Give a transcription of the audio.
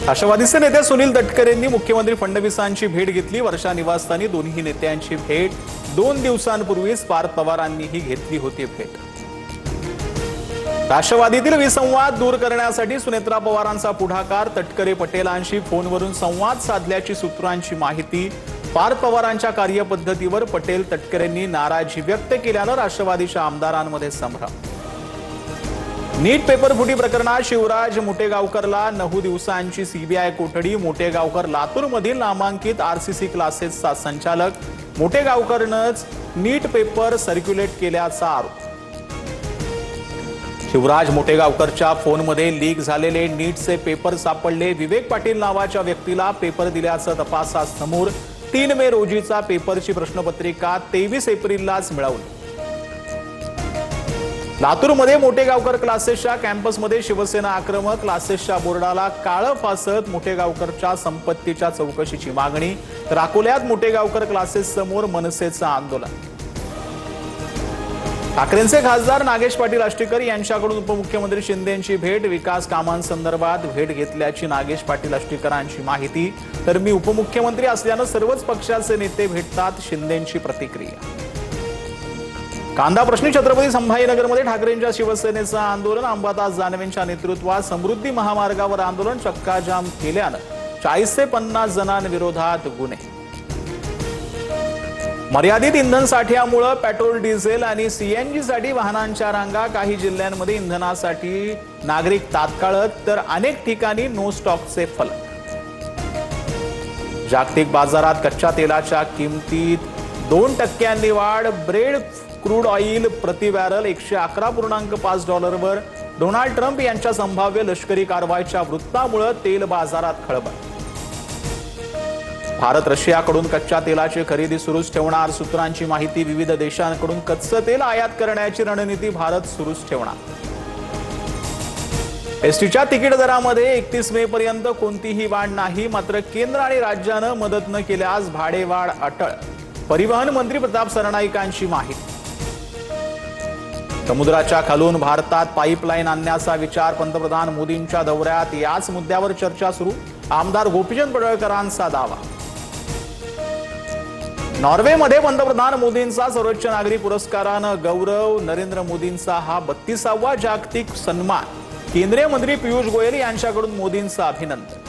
राष्ट्रवादीचे नेते सुनील तटकरेंनी मुख्यमंत्री फडणवीसांची भेट घेतली। वर्षा निवासस्थानी दोन्ही नेत्यांची भेट 2 दिवसांपूर्वीच पार्थ पवारांनीही घेतली होती भेट। राष्ट्रवादीतील विसंवाद दूर करण्यासाठी सुनेत्रा पवारांचा पुढाकार, तटकरे पटेलांशी फोनवरून संवाद साधल्याची सूत्रांची माहिती। पार्थ पवारांच्या कार्यपद्धतीवर पटेल तटकरेंनी नाराजी व्यक्त केल्यानं राष्ट्रवादीच्या आमदारांमध्ये संभ्रम। नीट पेपर फुटी प्रकरणात शिवराज मोटेगावकरला 9 दिवसांची सीबीआय कोठडी। मोटेगावकर लातूरमधील नामांकित आरसीसी क्लासेसचा संचालक। मोटेगावकरनंच नीट पेपर सर्क्युलेट केल्याचा आरोप। शिवराज मोटेगावकरच्या फोनमध्ये लीक झालेले नीटचे पेपर सापडले। विवेक पाटील नावाच्या व्यक्तीला पेपर दिल्याचं तपासात समोर। 3 मे रोजीचा पेपरची प्रश्नपत्रिका 23 एप्रिललाच मिळवली। लातूरमध्ये मोटेगावकर क्लासेसच्या कॅम्पसमध्ये शिवसेना आक्रमक। क्लासेसच्या बोर्डाला काळं फासत मोटेगावकरच्या संपत्तीच्या चौकशीची मागणी। तर अकोल्यात मोटेगावकर क्लासेस समोर मनसेचं आंदोलन। ठाकरेंचे खासदार नागेश पाटील आष्टीकर यांच्याकडून उपमुख्यमंत्री शिंदेंची भेट। विकास कामांसंदर्भात भेट घेतल्याची नागेश पाटील आष्टीकरांची माहिती। तर मी उपमुख्यमंत्री असल्यानं सर्वच पक्षाचे नेते भेटतात, शिंदेंची प्रतिक्रिया। कांदा प्रश्नी छत्रपती संभाजीनगरमध्ये ठाकरेंच्या शिवसेनेचं आंदोलन। अंबादास दानवेंच्या नेतृत्वात समृद्धी महामार्गावर आंदोलन। चक्काजाम केल्यानं 40 ते 50 जणांविरोधात गुन्हे। मर्यादित इंधन साठ्यामुळे पेट्रोल, डिझेल आणि सीएनजीसाठी वाहनांच्या रांगा। काही जिल्ह्यांमध्ये इंधनासाठी नागरिक तात्काळत, तर अनेक ठिकाणी नो स्टॉकचे फलक। जागतिक बाजारात कच्च्या तेलाच्या किमतीत 2% वाढ। ब्रेड क्रूड ऑइल प्रति बॅरल $111.5 डोनाल्ड ट्रम्प यांच्या संभाव्य लष्करी कारवाईच्या वृत्तामुळे तेल बाजारात खळबळ। भारत रशियाकडून कच्च्या तेलाची खरेदी सुरूच ठेवणार, सूत्रांची माहिती। विविध देशांकडून कच्चं तेल आयात करण्याची रणनीती भारत सुरूच ठेवणार। एसटीच्या तिकीट दरामध्ये 31 मे पर्यंत कोणतीही वाढ नाही, मात्र केंद्र आणि राज्यानं मदत न केल्यास भाडेवाढ अटळ। परिवहन मंत्री प्रताप सरनाईकांची माहिती। समुद्राच्या खालून भारतात पाईपलाईन आणण्याचा विचार। पंतप्रधान मोदींच्या दौऱ्यात याच मुद्द्यावर चर्चा सुरू। आमदार गोपीचंद पडळकरांचा दावा। नॉर्वेमध्ये पंतप्रधान मोदींचा सर्वोच्च नागरी पुरस्कारानं गौरव। नरेंद्र मोदींचा हा 32वा जागतिक सन्मान। केंद्रीय मंत्री पियुष गोयल यांच्याकडून मोदींचं अभिनंदन।